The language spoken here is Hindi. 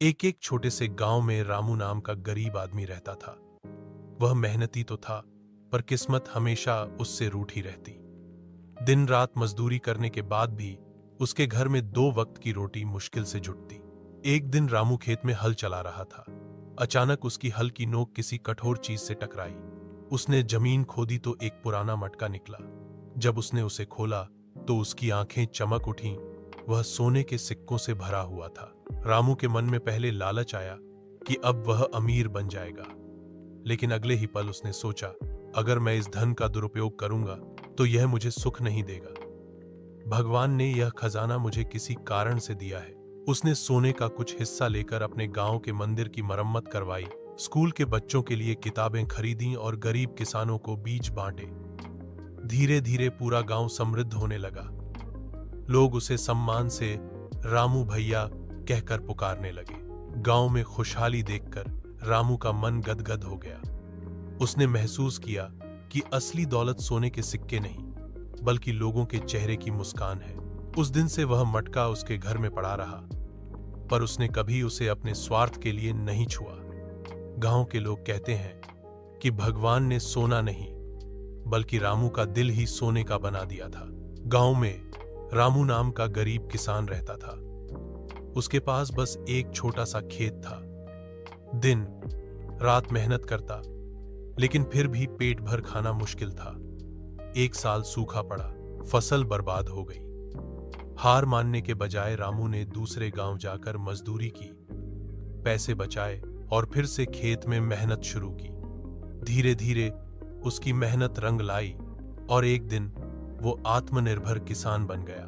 एक एक छोटे से गांव में रामू नाम का गरीब आदमी रहता था। वह मेहनती तो था, पर किस्मत हमेशा उससे रूठी रहती। दिन रात मजदूरी करने के बाद भी उसके घर में 2 वक्त की रोटी मुश्किल से जुटती। एक दिन रामू खेत में हल चला रहा था। अचानक उसकी हल की नोक किसी कठोर चीज से टकराई। उसने जमीन खोदी तो एक पुराना मटका निकला। जब उसने उसे खोला तो उसकी आंखें चमक उठीं। वह सोने के सिक्कों से भरा हुआ था। रामू के मन में पहले लालच आया कि अब वह अमीर बन जाएगा, लेकिन अगले ही पल उसने सोचा, अगर मैं इस धन का दुरुपयोग करूंगा तो यह मुझे सुख नहीं देगा। भगवान ने यह खजाना मुझे किसी कारण से दिया है। उसने सोने का कुछ हिस्सा लेकर अपने गांव के मंदिर की मरम्मत करवाई, स्कूल के बच्चों के लिए किताबें खरीदी और गरीब किसानों को बीज बांटे। धीरे धीरे पूरा गांव समृद्ध होने लगा। लोग उसे सम्मान से रामू भैया कहकर पुकारने लगे। गांव में खुशहाली देखकर रामू का मन गदगद हो गया। उसने महसूस किया कि असली दौलत सोने के सिक्के नहीं, बल्कि लोगों के चेहरे की मुस्कान है। उस दिन से वह मटका उसके घर में पड़ा रहा, पर उसने कभी उसे अपने स्वार्थ के लिए नहीं छुआ। गांव के लोग कहते हैं कि भगवान ने सोना नहीं, बल्कि रामू का दिल ही सोने का बना दिया था। गांव में रामू नाम का गरीब किसान रहता था। उसके पास बस एक छोटा सा खेत था। दिन रात मेहनत करता, लेकिन फिर भी पेट भर खाना मुश्किल था। एक साल सूखा पड़ा, फसल बर्बाद हो गई। हार मानने के बजाय रामू ने दूसरे गांव जाकर मजदूरी की, पैसे बचाए और फिर से खेत में मेहनत शुरू की। धीरे धीरे उसकी मेहनत रंग लाई और एक दिन वो आत्मनिर्भर किसान बन गया।